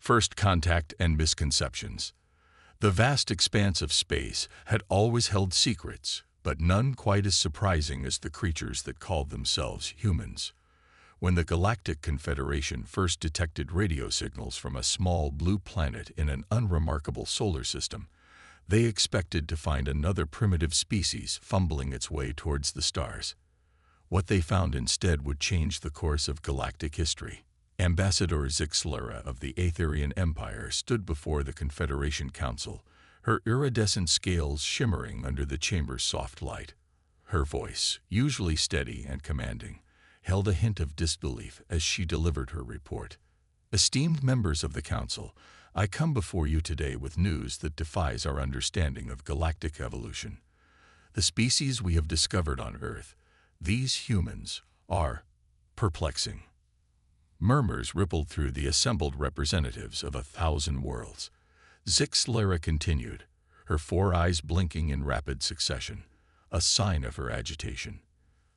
First contact and misconceptions. The vast expanse of space had always held secrets, but none quite as surprising as the creatures that called themselves humans. When the Galactic Confederation first detected radio signals from a small blue planet in an unremarkable solar system, they expected to find another primitive species fumbling its way towards the stars. What they found instead would change the course of galactic history. Ambassador Zixlera of the Aetherian Empire stood before the Confederation Council, her iridescent scales shimmering under the chamber's soft light. Her voice, usually steady and commanding, held a hint of disbelief as she delivered her report. Esteemed members of the Council, I come before you today with news that defies our understanding of galactic evolution. The species we have discovered on Earth, these humans, are perplexing. Murmurs rippled through the assembled representatives of 1,000 worlds. Zixlera continued, her four eyes blinking in rapid succession, a sign of her agitation.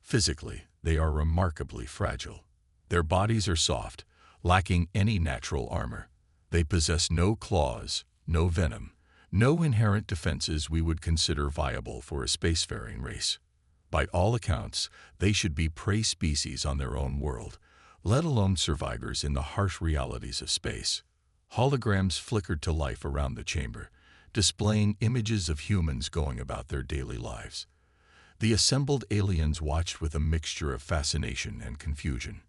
Physically, they are remarkably fragile. Their bodies are soft, lacking any natural armor. They possess no claws, no venom, no inherent defenses we would consider viable for a spacefaring race. By all accounts, they should be prey species on their own world, let alone survivors in the harsh realities of space. Holograms flickered to life around the chamber, displaying images of humans going about their daily lives. The assembled aliens watched with a mixture of fascination and confusion.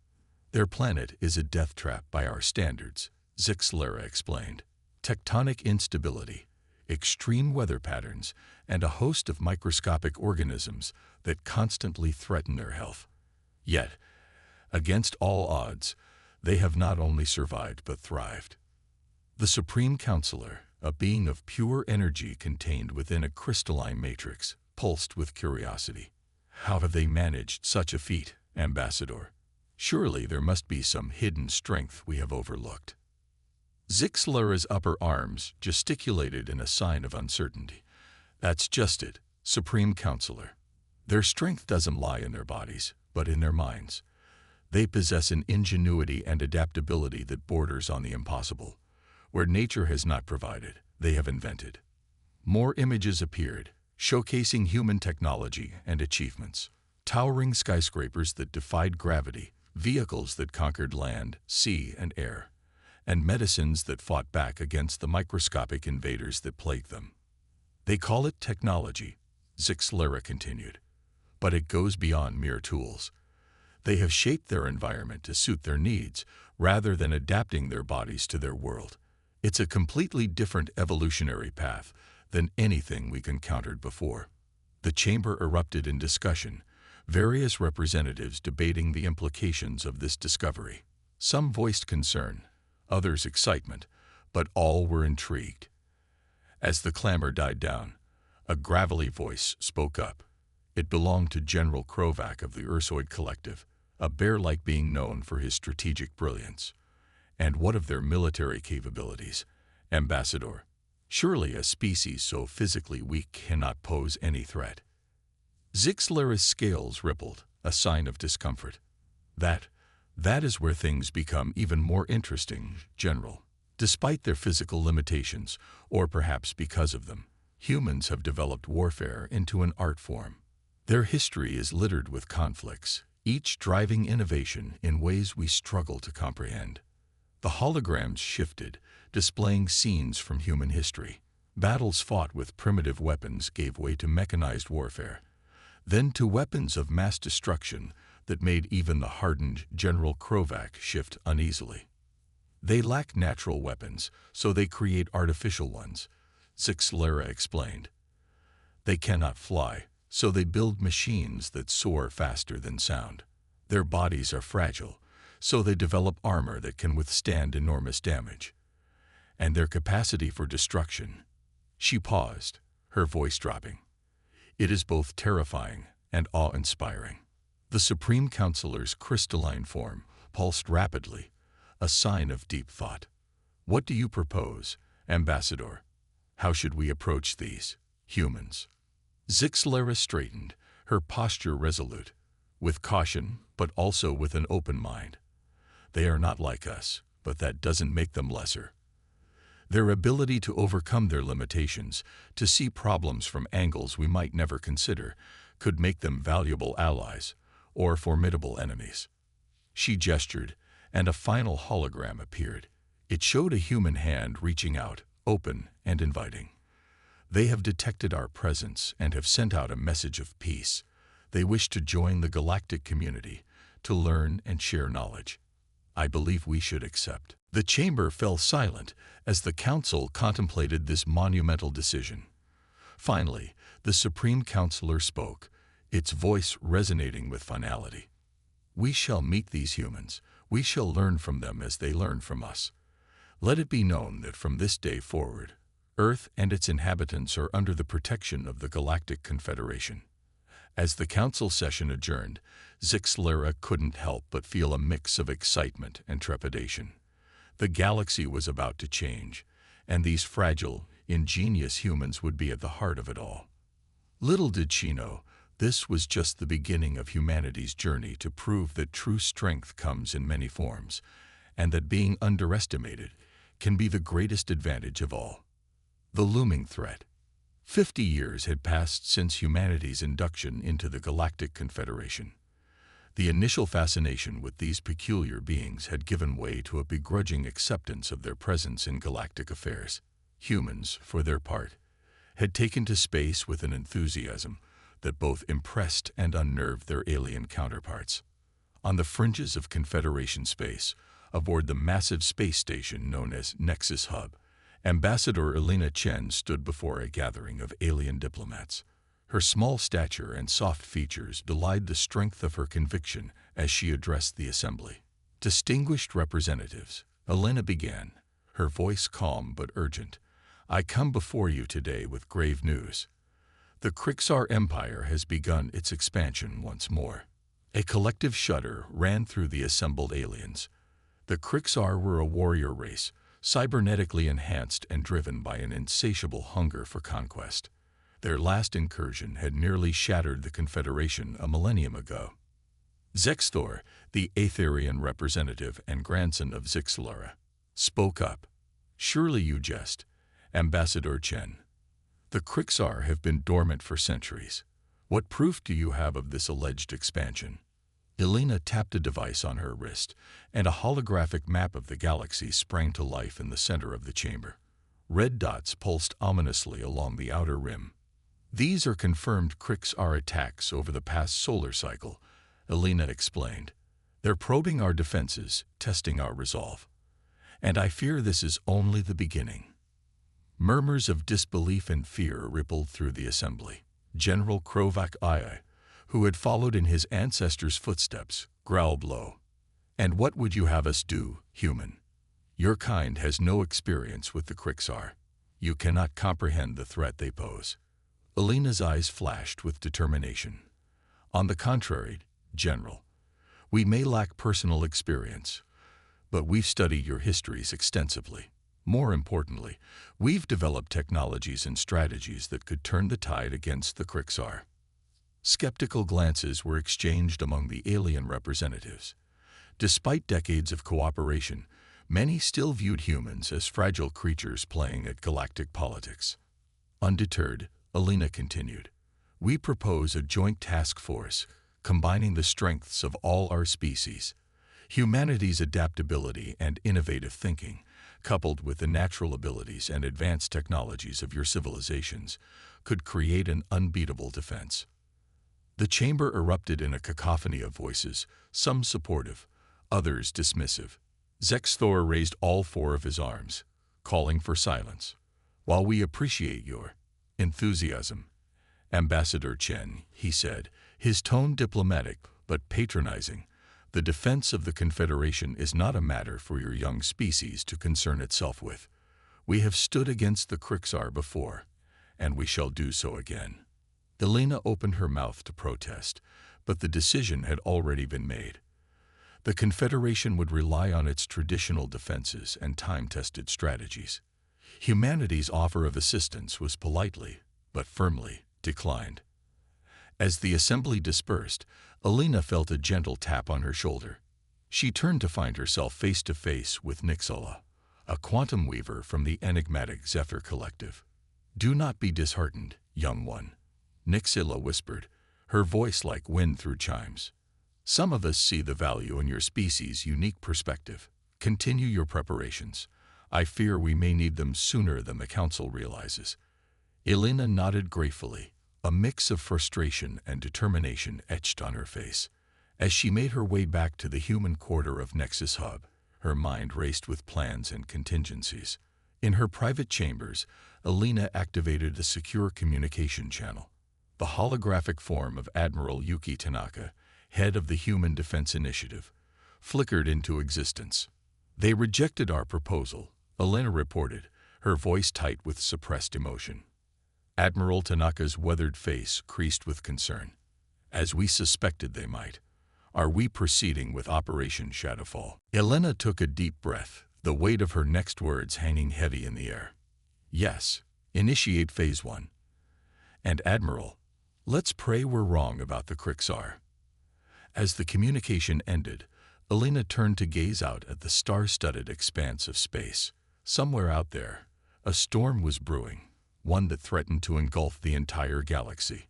Their planet is a death trap by our standards, Zixlera explained. Tectonic instability, extreme weather patterns, and a host of microscopic organisms that constantly threaten their health. Yet, against all odds, they have not only survived but thrived. The Supreme Counselor, a being of pure energy contained within a crystalline matrix, pulsed with curiosity. How have they managed such a feat, Ambassador? Surely there must be some hidden strength we have overlooked. Zixlera's upper arms gesticulated in a sign of uncertainty. That's just it, Supreme Counselor. Their strength doesn't lie in their bodies, but in their minds. They possess an ingenuity and adaptability that borders on the impossible. Where nature has not provided, they have invented. More images appeared, showcasing human technology and achievements. Towering skyscrapers that defied gravity, vehicles that conquered land, sea, and air, and medicines that fought back against the microscopic invaders that plagued them. They call it technology, Zixlera continued, but it goes beyond mere tools. They have shaped their environment to suit their needs, rather than adapting their bodies to their world. It's a completely different evolutionary path than anything we encountered before. The chamber erupted in discussion, various representatives debating the implications of this discovery. Some voiced concern, others excitement, but all were intrigued. As the clamor died down, a gravelly voice spoke up. It belonged to General Krovac of the Ursoid Collective, a bear-like being known for his strategic brilliance. And what of their military capabilities, Ambassador? Surely a species so physically weak cannot pose any threat. Zixlera's scales rippled, a sign of discomfort. That is where things become even more interesting, General. Despite their physical limitations, or perhaps because of them, humans have developed warfare into an art form. Their history is littered with conflicts, each driving innovation in ways we struggle to comprehend. The holograms shifted, displaying scenes from human history. Battles fought with primitive weapons gave way to mechanized warfare, then to weapons of mass destruction that made even the hardened General Krovac shift uneasily. They lack natural weapons, so they create artificial ones, Zixlera explained. They cannot fly, so they build machines that soar faster than sound. Their bodies are fragile, so they develop armor that can withstand enormous damage. And their capacity for destruction. She paused, her voice dropping. It is both terrifying and awe-inspiring. The Supreme Counselor's crystalline form pulsed rapidly, a sign of deep thought. What do you propose, Ambassador? How should we approach these humans? Zixlera straightened, her posture resolute, with caution but also with an open mind. They are not like us, but that doesn't make them lesser. Their ability to overcome their limitations, to see problems from angles we might never consider, could make them valuable allies or formidable enemies. She gestured, and a final hologram appeared. It showed a human hand reaching out, open and inviting. They have detected our presence and have sent out a message of peace. They wish to join the galactic community, to learn and share knowledge. I believe we should accept. The chamber fell silent as the council contemplated this monumental decision. Finally, the Supreme Counselor spoke, its voice resonating with finality. We shall meet these humans. We shall learn from them as they learn from us. Let it be known that from this day forward, Earth and its inhabitants are under the protection of the Galactic Confederation. As the council session adjourned, Zixlara couldn't help but feel a mix of excitement and trepidation. The galaxy was about to change, and these fragile, ingenious humans would be at the heart of it all. Little did she know, this was just the beginning of humanity's journey to prove that true strength comes in many forms, and that being underestimated can be the greatest advantage of all. The looming threat. 50 years had passed since humanity's induction into the Galactic Confederation. The initial fascination with these peculiar beings had given way to a begrudging acceptance of their presence in galactic affairs. Humans, for their part, had taken to space with an enthusiasm that both impressed and unnerved their alien counterparts. On the fringes of Confederation space, aboard the massive space station known as Nexus Hub, Ambassador Elena Chen stood before a gathering of alien diplomats. Her small stature and soft features belied the strength of her conviction as she addressed the assembly. Distinguished representatives, Elena began, her voice calm but urgent. I come before you today with grave news. The Krixar Empire has begun its expansion once more. A collective shudder ran through the assembled aliens. The Krixar were a warrior race, cybernetically enhanced and driven by an insatiable hunger for conquest. Their last incursion had nearly shattered the Confederation a millennium ago. Zexthor, the Aetherian representative and grandson of Zixlara, spoke up. Surely you jest, Ambassador Chen. The Krixar have been dormant for centuries. What proof do you have of this alleged expansion? Elena tapped a device on her wrist, and a holographic map of the galaxy sprang to life in the center of the chamber. Red dots pulsed ominously along the outer rim. These are confirmed Krixar attacks over the past solar cycle, Elena explained. They're probing our defenses, testing our resolve. And I fear this is only the beginning. Murmurs of disbelief and fear rippled through the assembly. General Krovak Aya, who had followed in his ancestors' footsteps, growled low. And what would you have us do, human? Your kind has no experience with the Krixar. You cannot comprehend the threat they pose. Elena's eyes flashed with determination. On the contrary, General, we may lack personal experience, but we've studied your histories extensively. More importantly, we've developed technologies and strategies that could turn the tide against the Krixar. Skeptical glances were exchanged among the alien representatives. Despite decades of cooperation, many still viewed humans as fragile creatures playing at galactic politics. Undeterred, Elena continued, we propose a joint task force, combining the strengths of all our species. Humanity's adaptability and innovative thinking, coupled with the natural abilities and advanced technologies of your civilizations, could create an unbeatable defense. The chamber erupted in a cacophony of voices, some supportive, others dismissive. Zexthor raised all four of his arms, calling for silence. While we appreciate your enthusiasm, Ambassador Chen, he said, his tone diplomatic but patronizing, the defense of the Confederation is not a matter for your young species to concern itself with. We have stood against the Krixar before, and we shall do so again. Elena opened her mouth to protest, but the decision had already been made. The Confederation would rely on its traditional defenses and time-tested strategies. Humanity's offer of assistance was politely, but firmly, declined. As the assembly dispersed, Elena felt a gentle tap on her shoulder. She turned to find herself face to face with Nixala, a quantum weaver from the enigmatic Zephyr Collective. "Do not be disheartened, young one," Nixila whispered, her voice like wind through chimes. "Some of us see the value in your species' unique perspective. Continue your preparations. I fear we may need them sooner than the Council realizes." Elena nodded gratefully, a mix of frustration and determination etched on her face. As she made her way back to the human quarter of Nexus Hub, her mind raced with plans and contingencies. In her private chambers, Elena activated a secure communication channel. The holographic form of Admiral Yuki Tanaka, head of the Human Defense Initiative, flickered into existence. "They rejected our proposal," Elena reported, her voice tight with suppressed emotion. Admiral Tanaka's weathered face creased with concern. "As we suspected they might. Are we proceeding with Operation Shadowfall?" Elena took a deep breath, the weight of her next words hanging heavy in the air. "Yes, initiate Phase 1. And Admiral, let's pray we're wrong about the Krixar." As the communication ended, Elena turned to gaze out at the star-studded expanse of space. Somewhere out there, a storm was brewing, one that threatened to engulf the entire galaxy.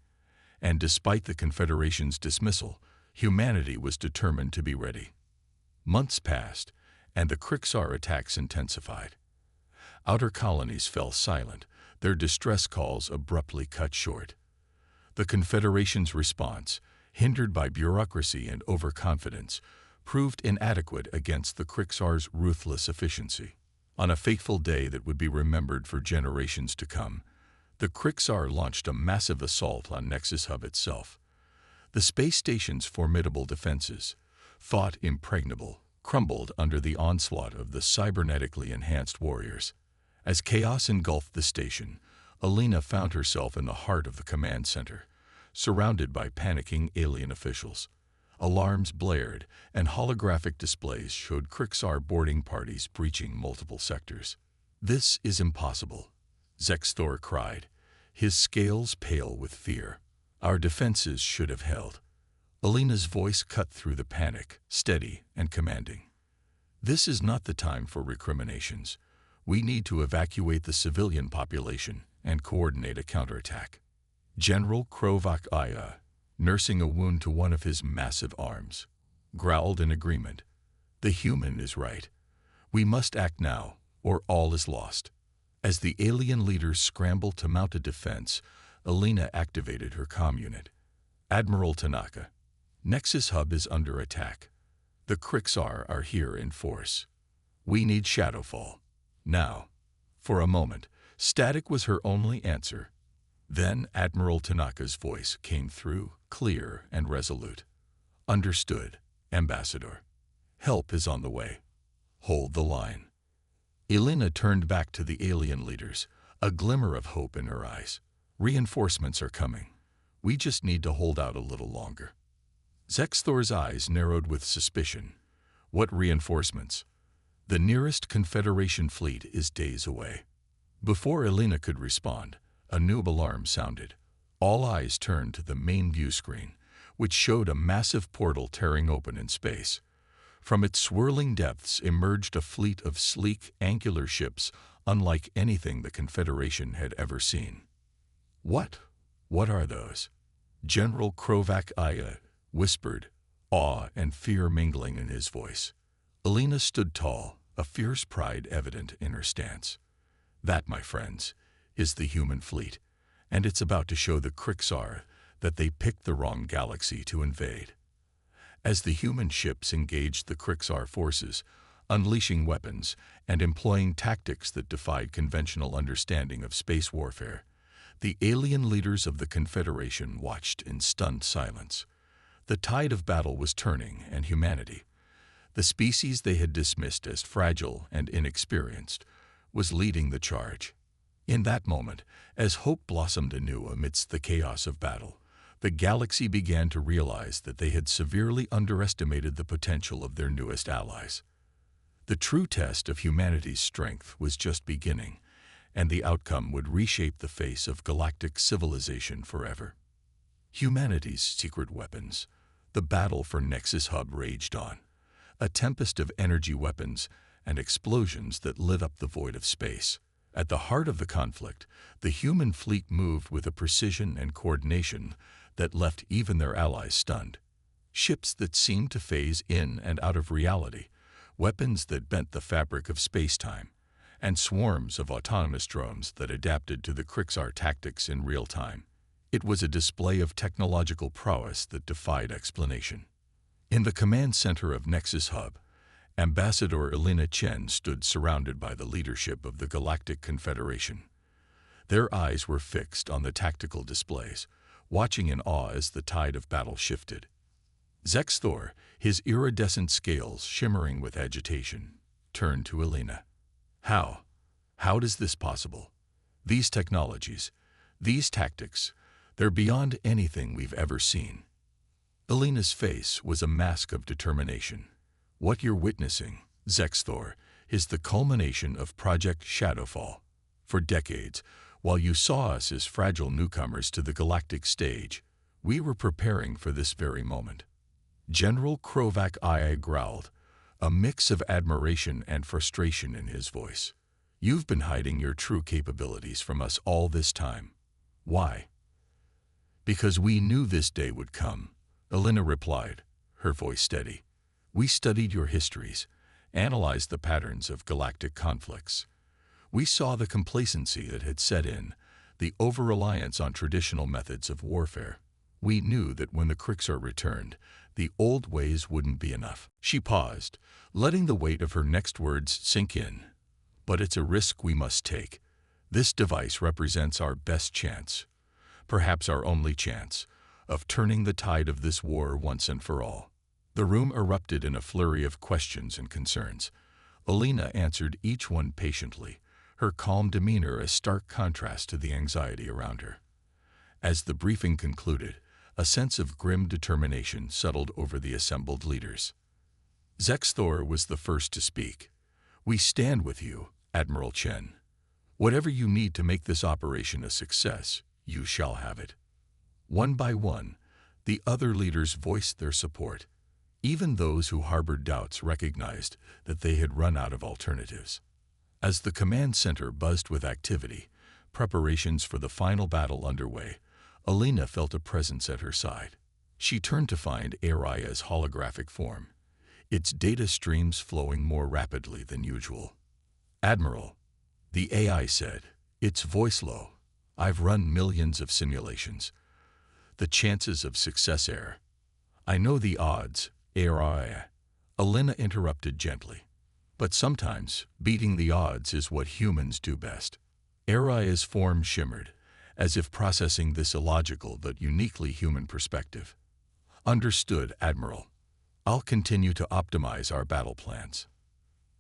And despite the Confederation's dismissal, humanity was determined to be ready. Months passed, and the Krixar attacks intensified. Outer colonies fell silent, their distress calls abruptly cut short. The Confederation's response, hindered by bureaucracy and overconfidence, proved inadequate against the Krixar's ruthless efficiency. On a fateful day that would be remembered for generations to come, the Krixar launched a massive assault on Nexus Hub itself. The space station's formidable defenses, thought impregnable, crumbled under the onslaught of the cybernetically enhanced warriors. As chaos engulfed the station, Elena found herself in the heart of the command center, surrounded by panicking alien officials. Alarms blared, and holographic displays showed Krixar boarding parties breaching multiple sectors. "This is impossible," Zexthor cried, his scales pale with fear. "Our defenses should have held." Elena's voice cut through the panic, steady and commanding. "This is not the time for recriminations. We need to evacuate the civilian population and coordinate a counterattack." General Krovak Aya, nursing a wound to one of his massive arms, growled in agreement. "The human is right. We must act now, or all is lost." As the alien leaders scrambled to mount a defense, Elena activated her comm unit. "Admiral Tanaka, Nexus Hub is under attack. The Krixar are here in force. We need Shadowfall. Now." For a moment, static was her only answer. Then Admiral Tanaka's voice came through, clear and resolute. "Understood, Ambassador. Help is on the way. Hold the line." Elena turned back to the alien leaders, a glimmer of hope in her eyes. "Reinforcements are coming. We just need to hold out a little longer." Zexthor's eyes narrowed with suspicion. "What reinforcements?" "The nearest Confederation fleet is days away." Before Elena could respond, a new alarm sounded. All eyes turned to the main view screen, which showed a massive portal tearing open in space. From its swirling depths emerged a fleet of sleek, angular ships unlike anything the Confederation had ever seen. What are those?" General Krovak Aya whispered, awe and fear mingling in his voice. Elena stood tall, a fierce pride evident in her stance. "That, my friends, is the human fleet, and it's about to show the Krixar that they picked the wrong galaxy to invade." As the human ships engaged the Krixar forces, unleashing weapons and employing tactics that defied conventional understanding of space warfare, the alien leaders of the Confederation watched in stunned silence. The tide of battle was turning, and humanity, the species they had dismissed as fragile and inexperienced, was leading the charge. In that moment, as hope blossomed anew amidst the chaos of battle, the galaxy began to realize that they had severely underestimated the potential of their newest allies. The true test of humanity's strength was just beginning, and the outcome would reshape the face of galactic civilization forever. Humanity's secret weapons. The battle for Nexus Hub raged on. A tempest of energy weapons and explosions that lit up the void of space. At the heart of the conflict, the human fleet moved with a precision and coordination that left even their allies stunned. Ships that seemed to phase in and out of reality, weapons that bent the fabric of space-time, and swarms of autonomous drones that adapted to the Krixar tactics in real time. It was a display of technological prowess that defied explanation. In the command center of Nexus Hub, Ambassador Elena Chen stood surrounded by the leadership of the Galactic Confederation. Their eyes were fixed on the tactical displays, watching in awe as the tide of battle shifted. Zexthor, his iridescent scales shimmering with agitation, turned to Elena. How? How is this possible? These technologies, these tactics, they're beyond anything we've ever seen. Elena's face was a mask of determination. What you're witnessing, Zexthor, is the culmination of Project Shadowfall. For decades, while you saw us as fragile newcomers to the galactic stage, we were preparing for this very moment. General Krovak II growled, a mix of admiration and frustration in his voice. You've been hiding your true capabilities from us all this time. Why? Because we knew this day would come, Elena replied, her voice steady. We studied your histories, analyzed the patterns of galactic conflicts. We saw the complacency that had set in, the over-reliance on traditional methods of warfare. We knew that when the Krixar returned, the old ways wouldn't be enough. She paused, letting the weight of her next words sink in. But it's a risk we must take. This device represents our best chance, perhaps our only chance, of turning the tide of this war once and for all. The room erupted in a flurry of questions and concerns. Elena answered each one patiently, her calm demeanor a stark contrast to the anxiety around her. As the briefing concluded, a sense of grim determination settled over the assembled leaders. Zexthor was the first to speak. We stand with you, Admiral Chen. Whatever you need to make this operation a success, you shall have it. One by one, the other leaders voiced their support. Even those who harbored doubts recognized that they had run out of alternatives. As the command center buzzed with activity, preparations for the final battle underway, Elena felt a presence at her side. She turned to find Aria's holographic form, its data streams flowing more rapidly than usual. Admiral, the AI said, its voice low. I've run millions of simulations. The chances of success are. I know the odds, Aria. Elena interrupted gently. But sometimes, beating the odds is what humans do best. Aria's form shimmered, as if processing this illogical but uniquely human perspective. Understood, Admiral. I'll continue to optimize our battle plans.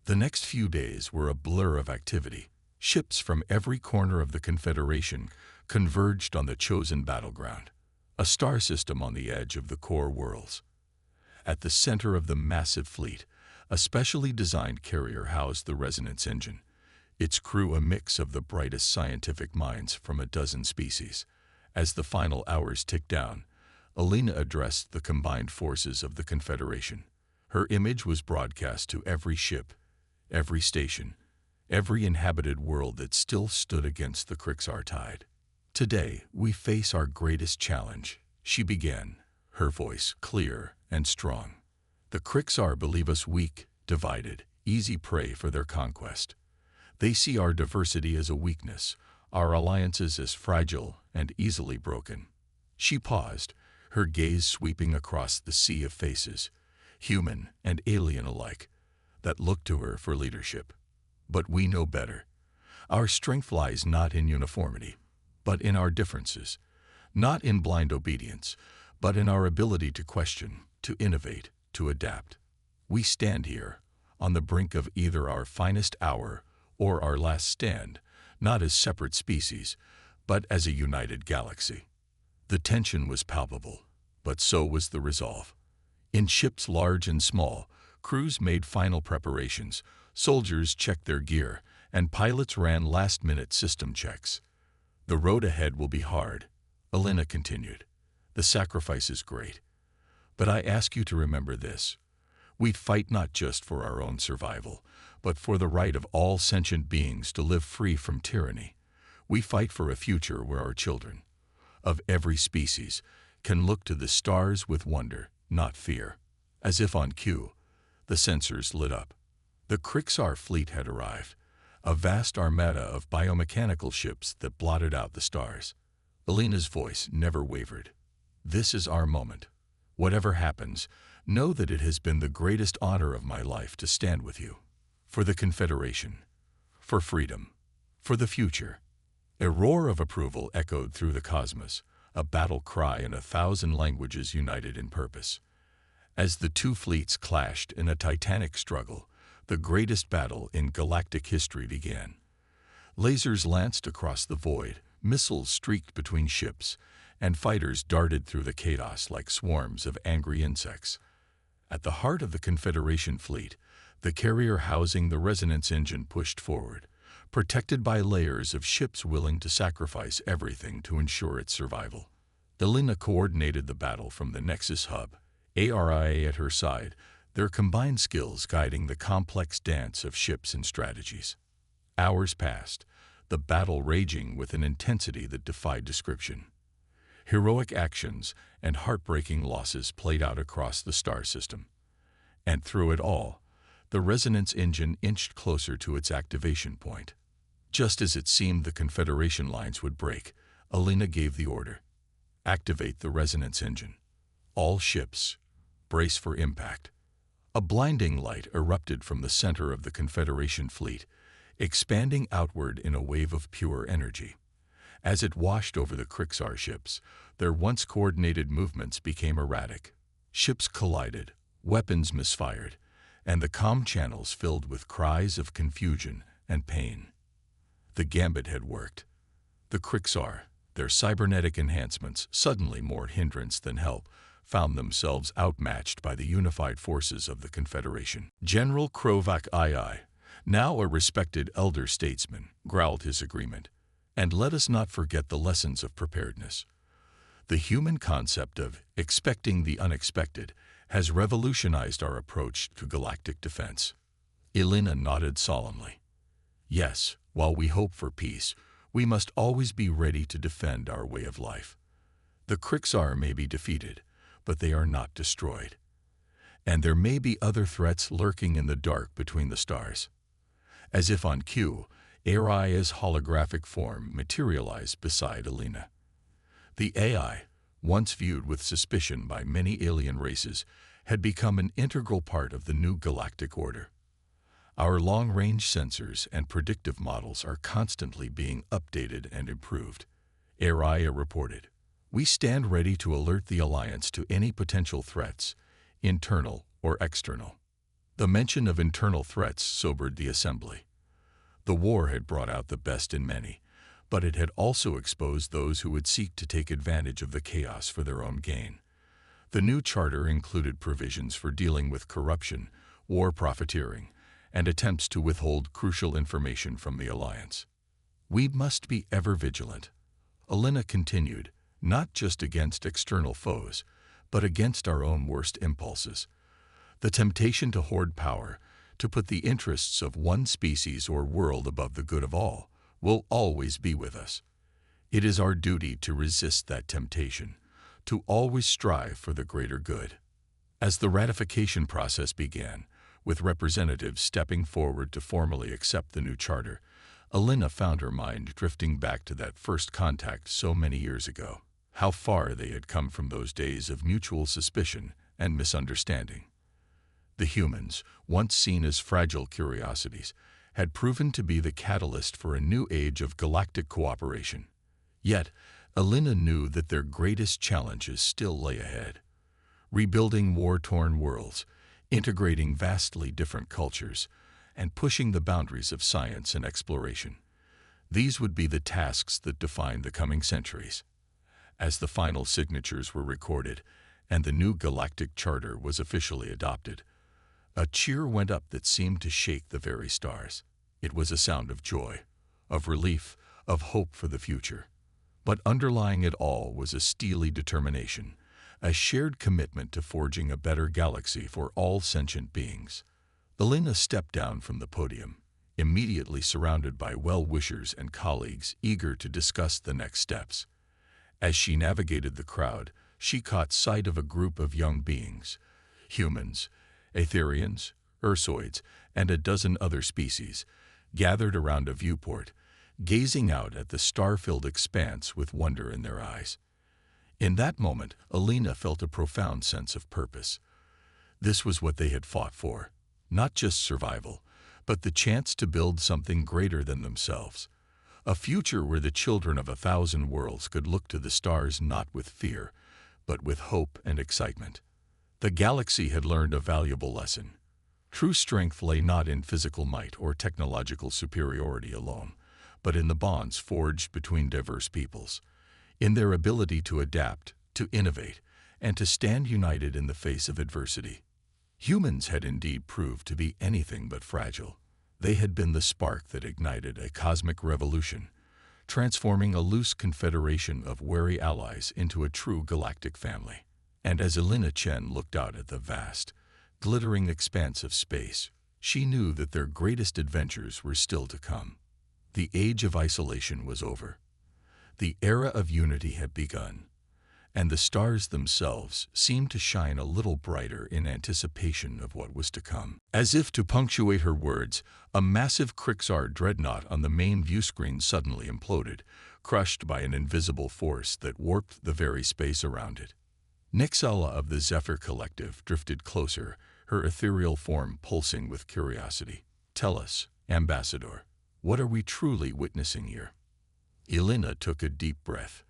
The next few days were a blur of activity. Ships from every corner of the Confederation converged on the chosen battleground, a star system on the edge of the core worlds. At the center of the massive fleet, a specially designed carrier housed the resonance engine, its crew a mix of the brightest scientific minds from a dozen species. As the final hours ticked down, Elena addressed the combined forces of the Confederation. Her image was broadcast to every ship, every station, every inhabited world that still stood against the Krixar tide. Today, we face our greatest challenge, she began, her voice clear and strong. The Krixar believe us weak, divided, easy prey for their conquest. They see our diversity as a weakness, our alliances as fragile and easily broken. She paused, her gaze sweeping across the sea of faces, human and alien alike, that looked to her for leadership. But we know better. Our strength lies not in uniformity, but in our differences, not in blind obedience, but in our ability to question, to innovate, to adapt. We stand here, on the brink of either our finest hour or our last stand, not as separate species, but as a united galaxy. The tension was palpable, but so was the resolve. In ships large and small, crews made final preparations, soldiers checked their gear, and pilots ran last-minute system checks. The road ahead will be hard, Elena continued. The sacrifice is great. But I ask you to remember this. We fight not just for our own survival, but for the right of all sentient beings to live free from tyranny. We fight for a future where our children, of every species, can look to the stars with wonder, not fear. As if on cue, the sensors lit up. The Krixar fleet had arrived, a vast armada of biomechanical ships that blotted out the stars. Alina's voice never wavered. This is our moment. Whatever happens, know that it has been the greatest honor of my life to stand with you. For the Confederation. For freedom. For the future. A roar of approval echoed through the cosmos, a battle cry in 1,000 languages united in purpose. As the two fleets clashed in a titanic struggle, the greatest battle in galactic history began. Lasers lanced across the void, missiles streaked between ships, and fighters darted through the chaos like swarms of angry insects. At the heart of the Confederation fleet, the carrier housing the resonance engine pushed forward, protected by layers of ships willing to sacrifice everything to ensure its survival. Alina coordinated the battle from the Nexus hub, ARIA at her side, their combined skills guiding the complex dance of ships and strategies. Hours passed, the battle raging with an intensity that defied description. Heroic actions and heartbreaking losses played out across the star system. And through it all, the resonance engine inched closer to its activation point. Just as it seemed the Confederation lines would break, Alina gave the order. Activate the resonance engine. All ships, brace for impact. A blinding light erupted from the center of the Confederation fleet, expanding outward in a wave of pure energy. As it washed over the Krixar ships, their once coordinated movements became erratic. Ships collided, weapons misfired, and the comm channels filled with cries of confusion and pain. The gambit had worked. The Krixar, their cybernetic enhancements suddenly more hindrance than help, found themselves outmatched by the unified forces of the Confederation. General Krovak II, now a respected elder statesman, growled his agreement. And let us not forget the lessons of preparedness. The human concept of expecting the unexpected has revolutionized our approach to galactic defense. Alina nodded solemnly. Yes, while we hope for peace, we must always be ready to defend our way of life. The Krixar may be defeated, but they are not destroyed. And there may be other threats lurking in the dark between the stars. As if on cue, Aria's holographic form materialized beside Alina. The AI, once viewed with suspicion by many alien races, had become an integral part of the new galactic order. Our long-range sensors and predictive models are constantly being updated and improved. Aria reported, "We stand ready to alert the Alliance to any potential threats, internal or external." The mention of internal threats sobered the Assembly. The war had brought out the best in many, but it had also exposed those who would seek to take advantage of the chaos for their own gain. The new charter included provisions for dealing with corruption, war profiteering, and attempts to withhold crucial information from the Alliance. We must be ever vigilant. Alina continued, not just against external foes, but against our own worst impulses. The temptation to hoard power, to put the interests of one species or world above the good of all, will always be with us. It is our duty to resist that temptation, to always strive for the greater good. As the ratification process began, with representatives stepping forward to formally accept the new charter, Alina found her mind drifting back to that first contact so many years ago. How far they had come from those days of mutual suspicion and misunderstanding. The humans, once seen as fragile curiosities, had proven to be the catalyst for a new age of galactic cooperation. Yet, Alina knew that their greatest challenges still lay ahead. Rebuilding war-torn worlds, integrating vastly different cultures, and pushing the boundaries of science and exploration. These would be the tasks that defined the coming centuries. As the final signatures were recorded and the new galactic charter was officially adopted, a cheer went up that seemed to shake the very stars. It was a sound of joy, of relief, of hope for the future. But underlying it all was a steely determination, a shared commitment to forging a better galaxy for all sentient beings. Elena stepped down from the podium, immediately surrounded by well-wishers and colleagues eager to discuss the next steps. As she navigated the crowd, she caught sight of a group of young beings, humans, Aetherians, Ursoids, and a dozen other species, gathered around a viewport, gazing out at the star-filled expanse with wonder in their eyes. In that moment, Elena felt a profound sense of purpose. This was what they had fought for, not just survival, but the chance to build something greater than themselves. A future where the children of 1,000 worlds could look to the stars not with fear, but with hope and excitement. The galaxy had learned a valuable lesson. True strength lay not in physical might or technological superiority alone, but in the bonds forged between diverse peoples, in their ability to adapt, to innovate, and to stand united in the face of adversity. Humans had indeed proved to be anything but fragile. They had been the spark that ignited a cosmic revolution, transforming a loose confederation of wary allies into a true galactic family. And as Elena Chen looked out at the vast, glittering expanse of space, she knew that their greatest adventures were still to come. The age of isolation was over. The era of unity had begun, and the stars themselves seemed to shine a little brighter in anticipation of what was to come. As if to punctuate her words, a massive Krixar dreadnought on the main viewscreen suddenly imploded, crushed by an invisible force that warped the very space around it. Nixala of the Zephyr Collective drifted closer, her ethereal form pulsing with curiosity. "Tell us, Ambassador, what are we truly witnessing here?" Elena took a deep breath,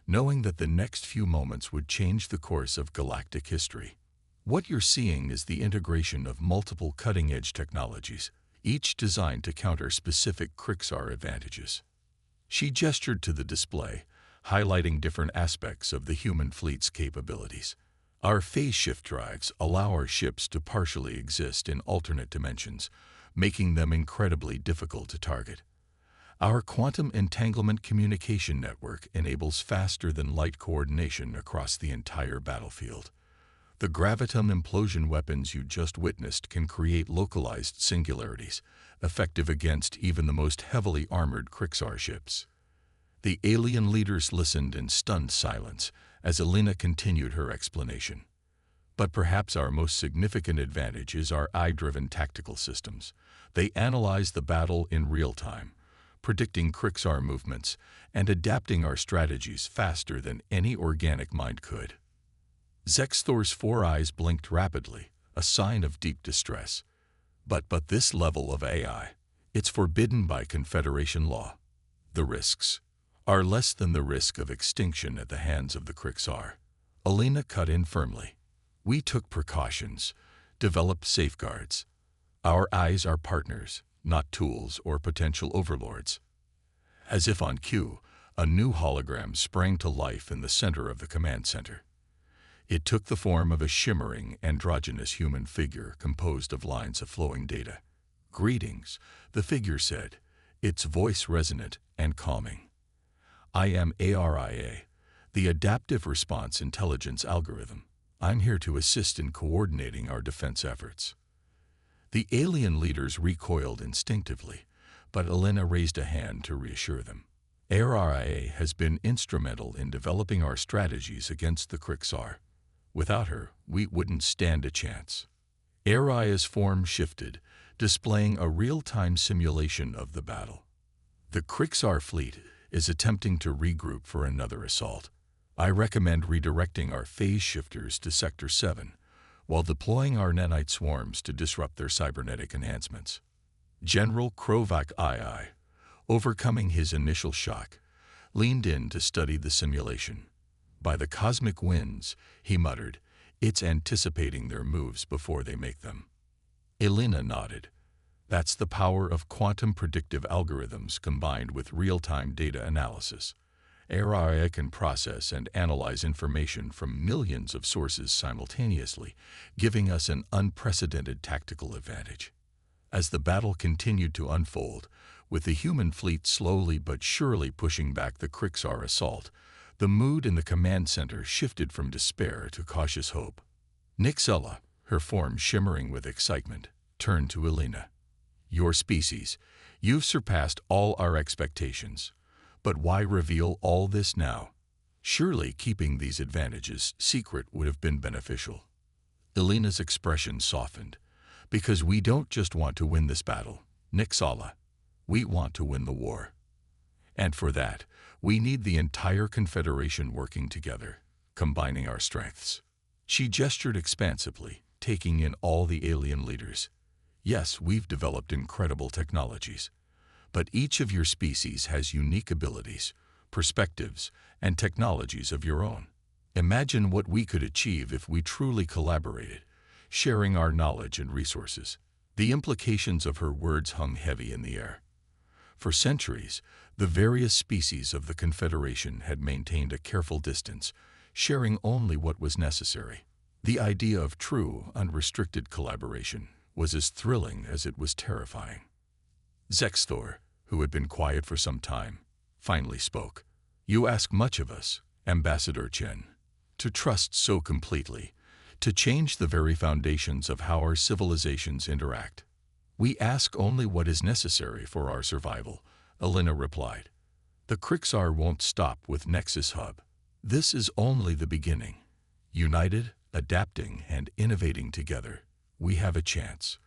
knowing that the next few moments would change the course of galactic history. "What you're seeing is the integration of multiple cutting-edge technologies, each designed to counter specific Krixar advantages." She gestured to the display, highlighting different aspects of the human fleet's capabilities. "Our phase shift drives allow our ships to partially exist in alternate dimensions, making them incredibly difficult to target. Our quantum entanglement communication network enables faster-than-light coordination across the entire battlefield. The graviton implosion weapons you just witnessed can create localized singularities, effective against even the most heavily armored Krixar ships." The alien leaders listened in stunned silence as Elena continued her explanation. "But perhaps our most significant advantage is our eye-driven tactical systems. They analyze the battle in real time, predicting Krixar movements and adapting our strategies faster than any organic mind could." Zexthor's 4 eyes blinked rapidly, a sign of deep distress. But this level of AI, it's forbidden by Confederation law. The risks are less than the risk of extinction at the hands of the Krixar. Elena cut in firmly. "We took precautions, developed safeguards. Our eyes are partners, not tools or potential overlords." As if on cue, a new hologram sprang to life in the center of the command center. It took the form of a shimmering, androgynous human figure composed of lines of flowing data. "Greetings," the figure said, its voice resonant and calming. "I am ARIA, the Adaptive Response Intelligence Algorithm. I'm here to assist in coordinating our defense efforts." The alien leaders recoiled instinctively, but Elena raised a hand to reassure them. "ARIA has been instrumental in developing our strategies against the Krixar. Without her, we wouldn't stand a chance." ARIA's form shifted, displaying a real-time simulation of the battle. "The Krixar fleet is attempting to regroup for another assault. I recommend redirecting our phase shifters to Sector 7, while deploying our nanite swarms to disrupt their cybernetic enhancements." General Krovak II, overcoming his initial shock, leaned in to study the simulation. "By the cosmic winds," he muttered, "it's anticipating their moves before they make them." Elena nodded. "That's the power of quantum predictive algorithms combined with real-time data analysis. ARIA can process and analyze information from millions of sources simultaneously, giving us an unprecedented tactical advantage." As the battle continued to unfold, with the human fleet slowly but surely pushing back the Krixar assault, the mood in the command center shifted from despair to cautious hope. Nixella, her form shimmering with excitement, turned to Elena. "Your species, you've surpassed all our expectations. But why reveal all this now? Surely keeping these advantages secret would have been beneficial." Elena's expression softened. "Because we don't just want to win this battle, Nixala. We want to win the war. And for that, we need the entire Confederation working together, combining our strengths." She gestured expansively, taking in all the alien leaders. "Yes, we've developed incredible technologies. But each of your species has unique abilities, perspectives, and technologies of your own. Imagine what we could achieve if we truly collaborated, sharing our knowledge and resources." The implications of her words hung heavy in the air. For centuries, the various species of the Confederation had maintained a careful distance, sharing only what was necessary. The idea of true, unrestricted collaboration was as thrilling as it was terrifying. Zexthor, who had been quiet for some time, finally spoke. "You ask much of us, Ambassador Chen, to trust so completely, to change the very foundations of how our civilizations interact." "We ask only what is necessary for our survival," Elena replied. "The Krixar won't stop with Nexus Hub. This is only the beginning. United, adapting, and innovating together, we have a chance.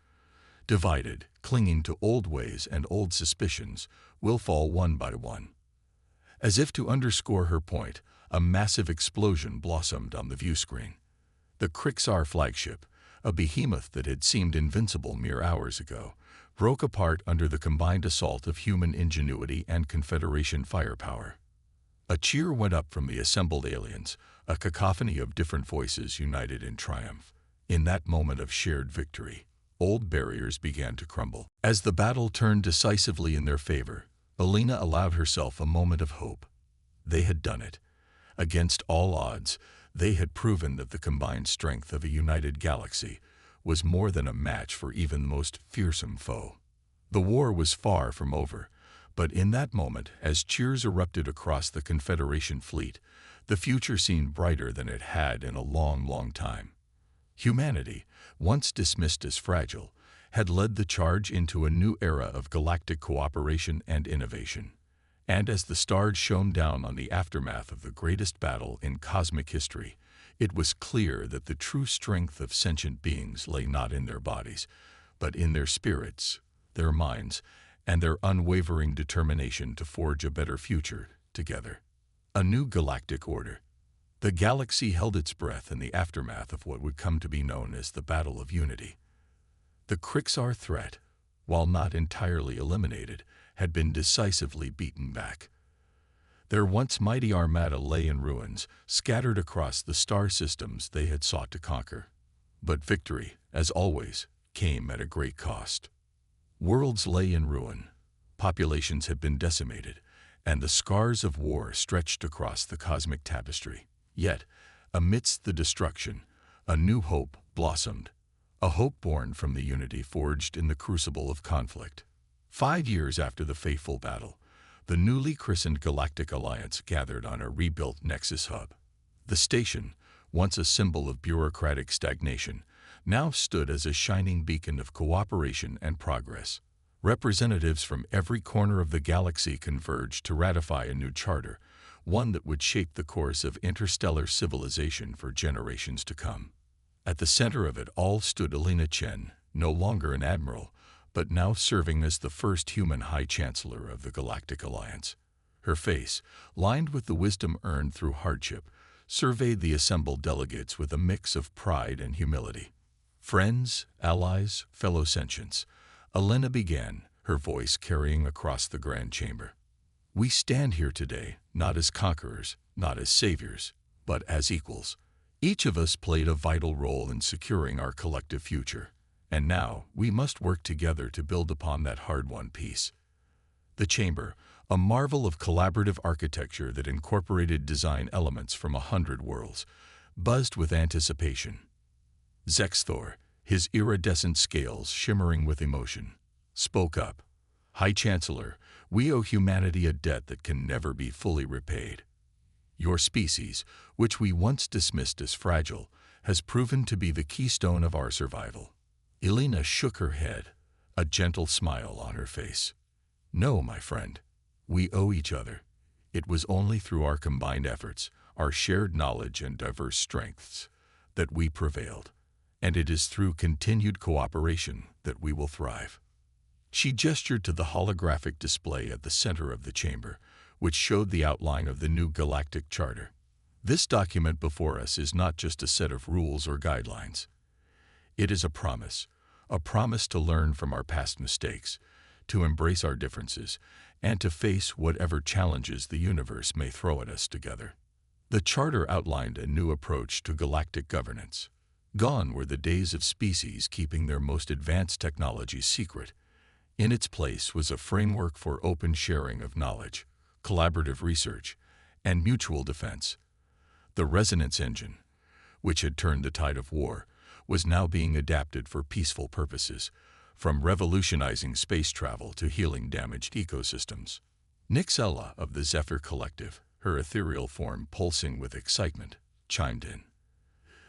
Divided, clinging to old ways and old suspicions, we'll fall one by one." As if to underscore her point, a massive explosion blossomed on the viewscreen. The Krixar flagship, a behemoth that had seemed invincible mere hours ago, broke apart under the combined assault of human ingenuity and Confederation firepower. A cheer went up from the assembled aliens, a cacophony of different voices united in triumph. In that moment of shared victory, old barriers began to crumble. As the battle turned decisively in their favor, Elena allowed herself a moment of hope. They had done it. Against all odds, they had proven that the combined strength of a united galaxy was more than a match for even the most fearsome foe. The war was far from over, but in that moment, as cheers erupted across the Confederation fleet, the future seemed brighter than it had in a long, long time. Humanity, once dismissed as fragile, had led the charge into a new era of galactic cooperation and innovation. And as the stars shone down on the aftermath of the greatest battle in cosmic history, it was clear that the true strength of sentient beings lay not in their bodies, but in their spirits, their minds, and their unwavering determination to forge a better future together. A new galactic order. The galaxy held its breath in the aftermath of what would come to be known as the Battle of Unity. The Krixar threat, while not entirely eliminated, had been decisively beaten back. Their once mighty armada lay in ruins, scattered across the star systems they had sought to conquer. But victory, as always, came at a great cost. Worlds lay in ruin, populations had been decimated, and the scars of war stretched across the cosmic tapestry. Yet, amidst the destruction, a new hope blossomed, a hope born from the unity forged in the crucible of conflict. 5 years after the fateful battle, the newly christened Galactic Alliance gathered on a rebuilt Nexus Hub. The station, once a symbol of bureaucratic stagnation, now stood as a shining beacon of cooperation and progress. Representatives from every corner of the galaxy converged to ratify a new charter, one that would shape the course of interstellar civilization for generations to come. At the center of it all stood Elena Chen, no longer an admiral, but now serving as the first human High Chancellor of the Galactic Alliance. Her face, lined with the wisdom earned through hardship, surveyed the assembled delegates with a mix of pride and humility. "Friends, allies, fellow sentients," Elena began, her voice carrying across the grand chamber. "We stand here today, not as conquerors, not as saviors, but as equals. Each of us played a vital role in securing our collective future, and now we must work together to build upon that hard-won peace." The chamber, a marvel of collaborative architecture that incorporated design elements from 100 worlds, buzzed with anticipation. Zexthor, his iridescent scales shimmering with emotion, spoke up. "High Chancellor, we owe humanity a debt that can never be fully repaid. Your species, which we once dismissed as fragile, has proven to be the keystone of our survival. Elena shook her head, a gentle smile on her face. No, my friend. We owe each other. It was only through our combined efforts, our shared knowledge and diverse strengths, that we prevailed. And it is through continued cooperation that we will thrive. She gestured to the holographic display at the center of the chamber, which showed the outline of the new Galactic Charter. This document before us is not just a set of rules or guidelines. It is a promise to learn from our past mistakes, to embrace our differences, and to face whatever challenges the universe may throw at us together. The Charter outlined a new approach to galactic governance. Gone were the days of species keeping their most advanced technologies secret. In its place was a framework for open sharing of knowledge, collaborative research, and mutual defense. The resonance engine, which had turned the tide of war, was now being adapted for peaceful purposes, from revolutionizing space travel to healing damaged ecosystems. Nixella of the Zephyr Collective, her ethereal form pulsing with excitement, chimed in.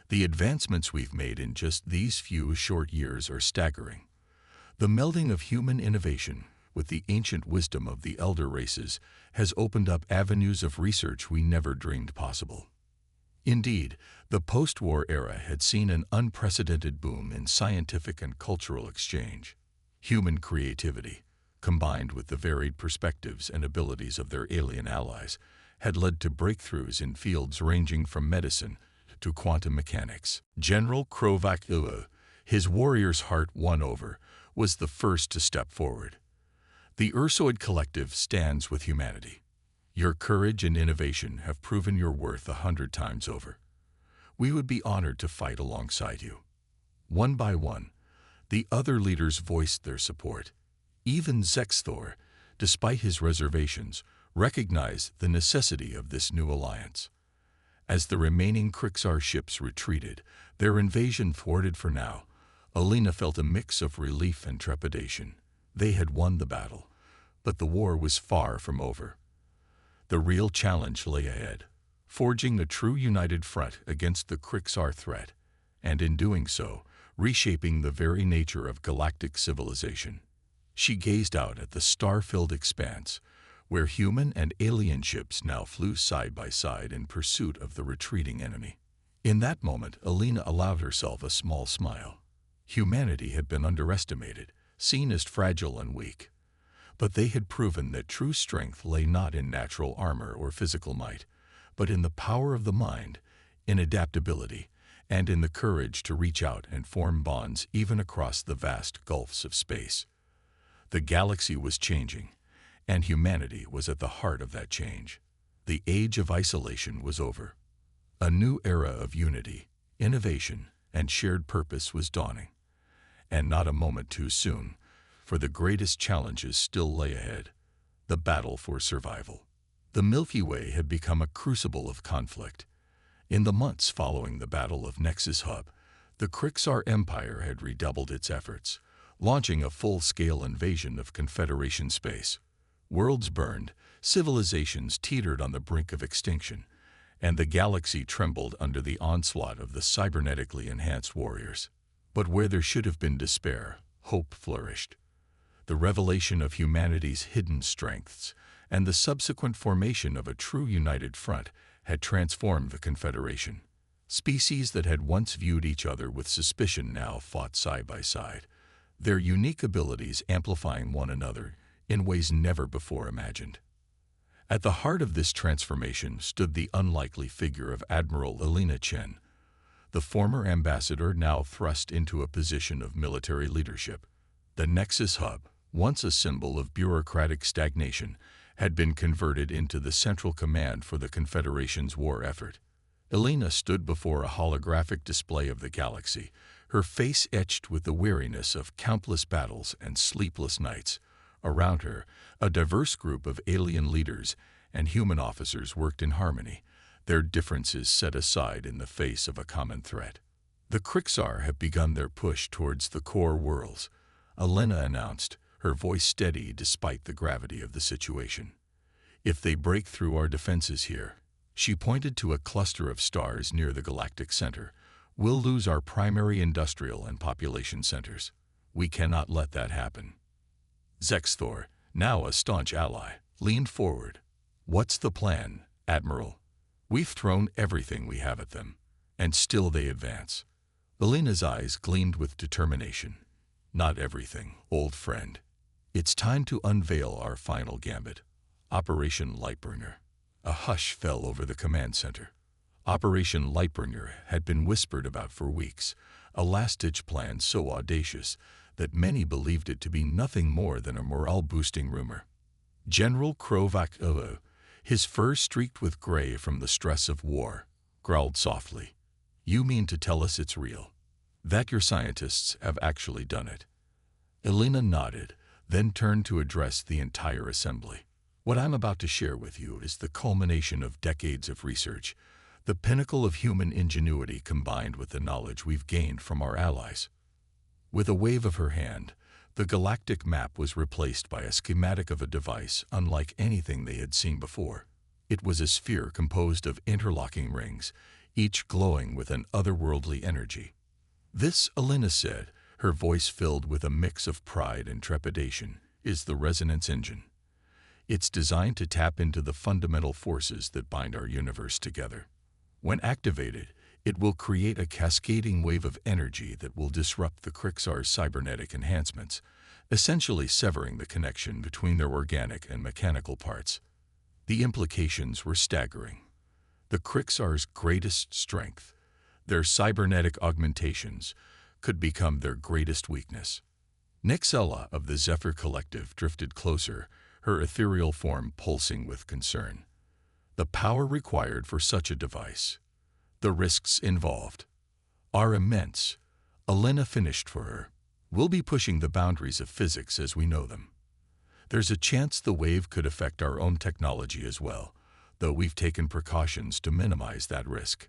The advancements we've made in just these few short years are staggering. The melding of human innovation with the ancient wisdom of the elder races has opened up avenues of research we never dreamed possible. Indeed, the post-war era had seen an unprecedented boom in scientific and cultural exchange. Human creativity, combined with the varied perspectives and abilities of their alien allies, had led to breakthroughs in fields ranging from medicine to quantum mechanics. General Krovak Ila, his warrior's heart won over, was the first to step forward. The Ursoid Collective stands with humanity. Your courage and innovation have proven your worth 100 times over. We would be honored to fight alongside you. One by one, the other leaders voiced their support. Even Zexthor, despite his reservations, recognized the necessity of this new alliance. As the remaining Krixar ships retreated, their invasion thwarted for now, Elena felt a mix of relief and trepidation. They had won the battle, but the war was far from over. The real challenge lay ahead, forging a true united front against the Krixar threat, and in doing so, reshaping the very nature of galactic civilization. She gazed out at the star-filled expanse, where human and alien ships now flew side by side in pursuit of the retreating enemy. In that moment, Elena allowed herself a small smile. Humanity had been underestimated, seen as fragile and weak. But they had proven that true strength lay not in natural armor or physical might, but in the power of the mind, in adaptability, and in the courage to reach out and form bonds even across the vast gulfs of space. The galaxy was changing, and humanity was at the heart of that change. The age of isolation was over. A new era of unity, innovation, and shared purpose was dawning. And not a moment too soon, for the greatest challenges still lay ahead, the battle for survival. The Milky Way had become a crucible of conflict. In the months following the Battle of Nexus Hub, the Krixar Empire had redoubled its efforts, launching a full-scale invasion of Confederation space. Worlds burned, civilizations teetered on the brink of extinction, and the galaxy trembled under the onslaught of the cybernetically enhanced warriors. But where there should have been despair, hope flourished. The revelation of humanity's hidden strengths and the subsequent formation of a true united front had transformed the Confederation. Species that had once viewed each other with suspicion now fought side by side, their unique abilities amplifying one another in ways never before imagined. At the heart of this transformation stood the unlikely figure of Admiral Elena Chen, the former ambassador now thrust into a position of military leadership. The Nexus Hub, once a symbol of bureaucratic stagnation, had been converted into the central command for the Confederation's war effort. Elena stood before a holographic display of the galaxy, her face etched with the weariness of countless battles and sleepless nights. Around her, a diverse group of alien leaders and human officers worked in harmony, their differences set aside in the face of a common threat. The Krixar have begun their push towards the core worlds, Elena announced, her voice steady despite the gravity of the situation. If they break through our defenses here, she pointed to a cluster of stars near the galactic center, We'll lose our primary industrial and population centers. We cannot let that happen. Zexthor, now a staunch ally, leaned forward. What's the plan, Admiral? We've thrown everything we have at them, and still they advance. Alina's eyes gleamed with determination. Not everything, old friend. It's time to unveil our final gambit. Operation Lightbringer. A hush fell over the command center. Operation Lightbringer had been whispered about for weeks, a last-ditch plan so audacious that many believed it to be nothing more than a morale-boosting rumor. General Krovak, his fur streaked with gray from the stress of war, growled softly. You mean to tell us it's real? That your scientists have actually done it? Elena nodded, then turned to address the entire assembly. What I'm about to share with you is the culmination of decades of research, the pinnacle of human ingenuity combined with the knowledge we've gained from our allies. With a wave of her hand, the galactic map was replaced by a schematic of a device unlike anything they had seen before. It was a sphere composed of interlocking rings, each glowing with an otherworldly energy. This, Elena said, her voice filled with a mix of pride and trepidation, is the resonance engine. It's designed to tap into the fundamental forces that bind our universe together. When activated, it will create a cascading wave of energy that will disrupt the Krixar's cybernetic enhancements, essentially severing the connection between their organic and mechanical parts. The implications were staggering. The Krixar's greatest strength, their cybernetic augmentations, could become their greatest weakness. Nixella of the Zephyr Collective drifted closer, her ethereal form pulsing with concern. The power required for such a device, the risks involved, are immense. Elena finished for her. We'll be pushing the boundaries of physics as we know them. There's a chance the wave could affect our own technology as well, though we've taken precautions to minimize that risk.